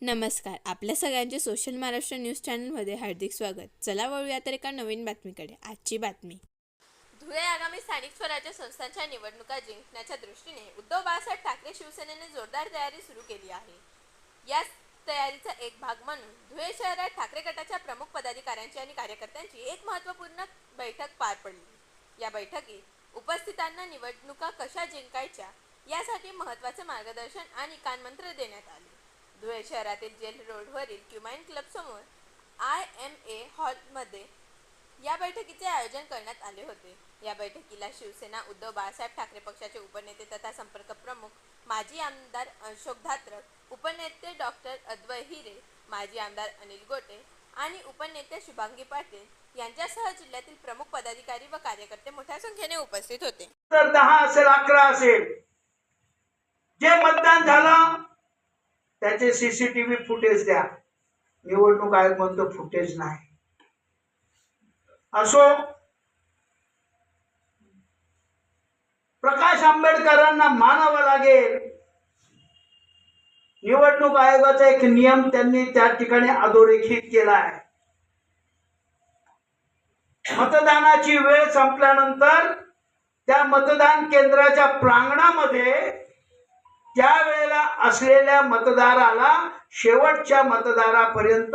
नमस्कार. आपल्या सगळ्यांचे सोशल महाराष्ट्र न्यूज चॅनलमध्ये हार्दिक स्वागत. चला वळूया तर एका नवीन बातमीकडे. आजची बातमी. धुळे आगामी स्थानिक स्वराज्य संस्थांच्या निवडणुका जिंकण्याच्या दृष्टीने उद्धव बाळासाहेब ठाकरे शिवसेनेने जोरदार तयारी सुरू केली आहे. या तयारीचा एक भाग म्हणून धुळे शहरात ठाकरे गटाच्या प्रमुख पदाधिकाऱ्यांची आणि कार्यकर्त्यांची एक महत्त्वपूर्ण बैठक पार पडली. या बैठकीत उपस्थितांना निवडणुका कशा जिंकायच्या यासाठी महत्त्वाचे मार्गदर्शन आणि कानमंत्र देण्यात आले. धुळे शहरातील जेल रोडवरील क्युमाइन क्लब समोर IMA हॉलमध्ये या बैठकीचे आयोजन करण्यात आले होते. या बैठकीला शिवसेना उद्धव बाळासाहेब ठाकरे पक्षाचे उपनेते तथा संपर्क प्रमुख माजी आमदार अशोक धात्रक, उपनेते डॉक्टर अद्वै हिरे, माजी आमदार अनिल गोटे आणि उपनेत्या शुभांगी पाटील यांच्यासह जिल्ह्यातील प्रमुख पदाधिकारी व कार्यकर्ते मोठ्या संख्येने उपस्थित होते. तर 10 असेल 11 असेल, जे मतदान झालं त्याचे CCTV फुटेज द्या. निवडणूक आयोग म्हणतो फुटेज नाही. असो, प्रकाश आंबेडकरांना मानावं लागेल. निवडणूक आयोगाचा एक नियम त्यांनी त्या ठिकाणी अधोरेखित केला आहे. मतदानाची वेळ संपल्यानंतर त्या मतदान केंद्राच्या प्रांगणामध्ये त्यावेळेला असलेल्या मतदाराला शेवटच्या मतदारापर्यंत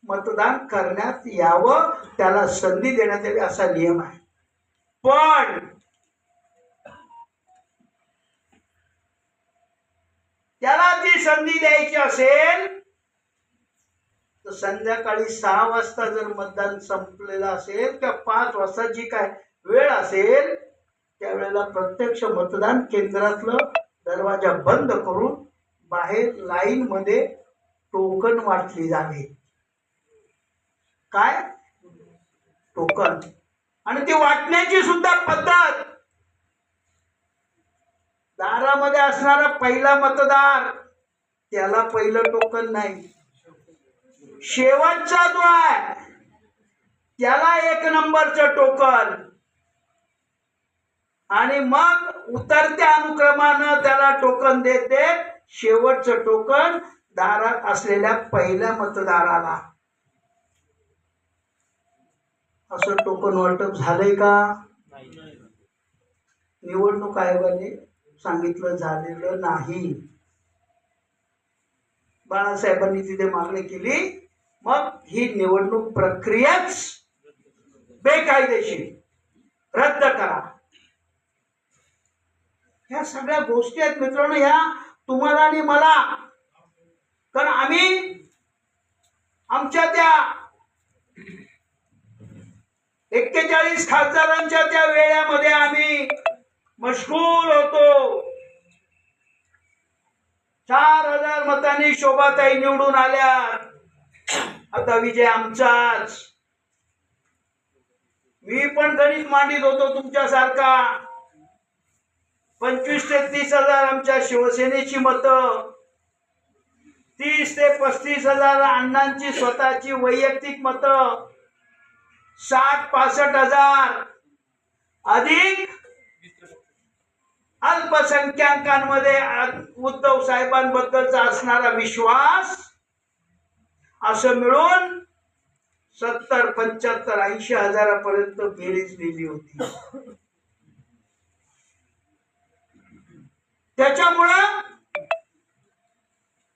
मतदान करण्यात यावं, त्याला संधी देण्यात यावी असा नियम आहे. पण त्याला ती संधी द्यायची असेल तर संध्याकाळी 6 वाजता जर मतदान संपलेलं असेल किंवा 5 वाजता जी काय वेळ असेल त्यावेळेला प्रत्यक्ष मतदान केंद्रातलं दरवाजा बंद करून बाहेर लाईन मध्ये टोकन वाटली जावे. काय टोकन, आणि ती वाटण्याची सुद्धा पद्धत. दारामध्ये असणारा पहिला मतदार त्याला पहिलं टोकन नाही, शेवटचा जो आहे त्याला 1 नंबरचं टोकन, आणि मग उतरत्या अनुक्रमानं त्याला टोकन देते. शेवटचं टोकन दारात असलेल्या पहिल्या मतदाराला. असं टोकन वाटप झालंय का? निवडणूक आयोगाने सांगितलं झालेलं नाही. बाळासाहेबांनी तिथे मागणी केली, मग ही निवडणूक प्रक्रियाच बेकायदेशीर रद्द करा. ह्या सगळ्या गोष्टी आहेत मित्रांनो, ह्या तुम्हाला आणि मला. कारण आम्ही आमच्या त्या 41 खासदारांच्या त्या वेळामध्ये आम्ही मशगूल होतो. 4000 मतांनी शोभाताई निवडून आल्या. आता विजय आमचाच. मी पण गणित मांडित होतो तुमच्यासारखा. 25 ते 30 हजार आमच्या शिवसेनेची मतं, 30 ते 35 हजार अण्णांची स्वतःची वैयक्तिक मतं, 60-65 हजार अधिक अल्पसंख्याकांमध्ये उद्धव साहेबांबद्दलचा असणारा विश्वास, असं मिळून 70, 75, 80 हजारापर्यंत बेरीज लिहिली होती. त्याच्यामुळं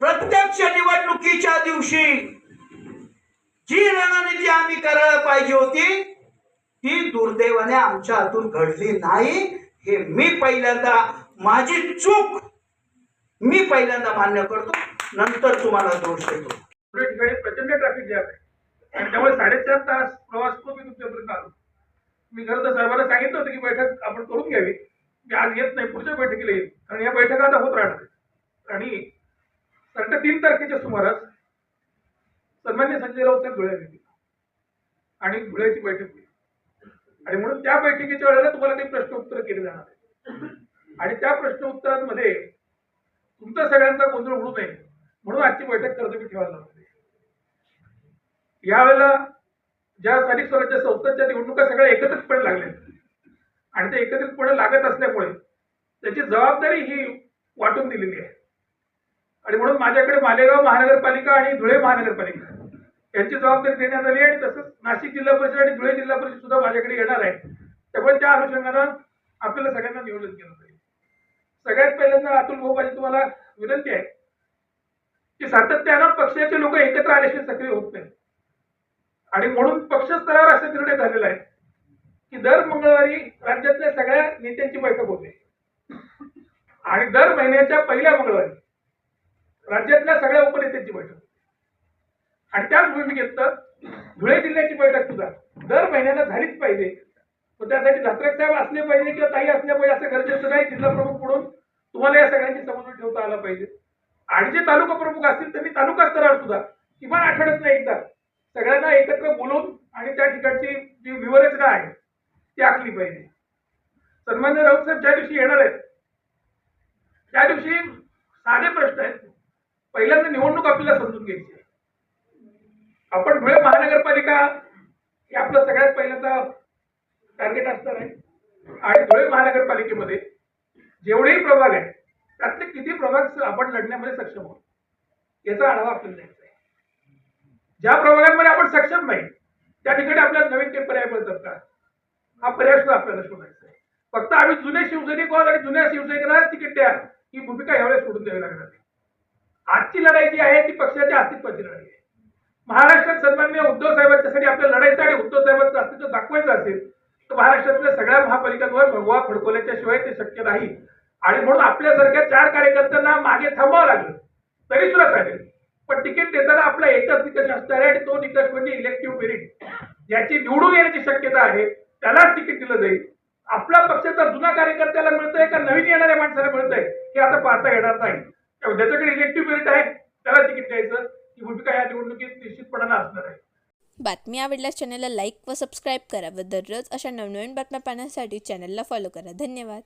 प्रत्यक्ष निवडणुकीच्या दिवशी जी रणनीती आम्ही करायला पाहिजे होती ती दुर्दैवाने आमच्या हातून घडली नाही. हे मी पहिल्यांदा, माझी चूक मी पहिल्यांदा मान्य करतो, नंतर तुम्हाला दोष देतो. प्रचंड ट्रॅफिक जॅम आहे आणि त्यामुळे 4.5 तास प्रवास करून मी तुमच्यापर्यंत आलो. मी खरं तर साहेबांना सांगितलं होतं की बैठक आपण करून घ्यावी. मी आज येत नाही, पुढच्या बैठकीला येईल, कारण या बैठका आता होत राहणार. आणि 3 तारखेच्या सुमारास सन्मान्य संजय राऊत साहेब धुळ्यात येतील आणि धुळ्याची बैठक होईल. आणि म्हणून त्या बैठकीच्या वेळेला तुम्हाला काही प्रश्न उत्तर केले जाणार आहे. आणि त्या प्रश्न उत्तरांमध्ये तुमचा सगळ्यांचा गोंधळ होऊ नये म्हणून आजची बैठक कर्तव्य ठेवायला लागते. यावेळेला ज्या स्थानिक स्वराज्य संस्थांच्या निवडणुका सगळ्या एकत्रितपणे लागल्या आणि ते एकत्रितपणे लागत असल्यामुळे त्याची जबाबदारी ही वाटून दिलेली आहे. आणि म्हणून माझ्याकडे मालेगाव महानगरपालिका आणि धुळे महानगरपालिका यांची जबाबदारी देण्यात आली आहे. तसंच नाशिक जिल्हा परिषद आणि धुळे जिल्हा परिषद सुद्धा माझ्याकडे येणार आहे. त्यामुळे त्या अनुषंगानं आपल्याला सगळ्यांना नियोजन केलं पाहिजे. सगळ्यात पहिल्यांदा अतुल भाऊ माझी तुम्हाला विनंती आहे की सातत्यानं पक्षाचे लोक एकत्र आल्याशिवाय सक्रिय होत नाही आणि म्हणून पक्ष स्तरावर असा निर्णय झालेला आहे की दर मंगळवारी राज्यातल्या सगळ्या नेत्यांची बैठक होते आणि दर महिन्याच्या पहिल्या मंगळवारी राज्यातल्या सगळ्या उपनेत्यांची बैठक होते आणि त्याच भूमिकेत धुळे जिल्ह्याची बैठक सुद्धा दर महिन्याला झालीच पाहिजे. पण त्यासाठी धत्राक साहेब असले पाहिजे किंवा ताई असल्या पाहिजे असं गरजेचं नाही. जिल्हा प्रमुख म्हणून तुम्हाला या सगळ्यांची समन्वय ठेवता आला पाहिजे आणि जे तालुका प्रमुख असतील त्यांनी तालुका स्तरावर सुद्धा किमान आठवड्यातनं एकदा सगळ्यांना एकत्र बोलवून आणि त्या ठिकाणची जी व्यूहरचना आहे ती आखली पाहिजे. सन्मान्य राऊत साहेब ज्या दिवशी येणार आहेत त्या दिवशी साधे प्रश्न आहेत. पहिल्यांदा निवडणूक आपल्याला समजून घ्यायची आहे. आपण धुळे महानगरपालिका हे आपलं सगळ्यात पहिल्यांदा टार्गेट असणार आहे आणि धुळे महानगरपालिकेमध्ये जेवढेही प्रभाग आहेत त्यातले किती प्रभाग आपण लढण्यामध्ये सक्षम आहोत याचा आढावा आपल्याला द्यायचा आहे. ज्या प्रभागांमध्ये आपण सक्षम नाही त्या ठिकाणी आपल्याला नवीन काही पर्याय मिळतात का हा पर्याय सुद्धा आपल्याला शोधायचा आहे. फक्त आम्ही जुने शिवसैनिक आहोत आणि जुन्या शिवसैनिकांना तिकीट द्या ही भूमिका यावेळेस सोडून द्यावी लागणार आहे. आजची लढाई जी आहे ती पक्षाच्या अस्तित्वाची लढाई आहे. महाराष्ट्रात सन्मान्य उद्धव साहेबांच्यासाठी आपल्याला लढायचं आणि उद्धव साहेबांचं अस्तित्व दाखवायचं असेल तर महाराष्ट्रातल्या सगळ्या महापालिकांवर भगवा फडकवल्याच्या शिवाय ते शक्य नाही आणि म्हणून आपल्यासारख्या 4 कार्यकर्त्यांना मागे थांबावं लागलं तरी सुद्धा चालेल. पण तिकीट देताना आपला एकच निकष असणार आहे आणि तो निकष म्हणजे इलेक्टिव्ह मेरिट. ज्याची निवडून येण्याची शक्यता आहे त्यालाच तिकीट दिलं जाईल. आपला पक्षाचा जुना कार्यकर्त्याला मिळतंय का नवीन येणाऱ्या माणसाला मिळतंय हे आता पाहता येणार नाही. ज्याच्याकडे इलेक्टिव्ह मेरिट आहे त्याला तिकीट द्यायचं ही भूमिका या निवडणुकीत निश्चितपणाने असणार आहे. बातमी आवडल्यास चॅनलला लाईक व सबस्क्राईब करा व दररोज अशा नवनवीन बातम्या पाहण्यासाठी चॅनलला फॉलो करा. धन्यवाद.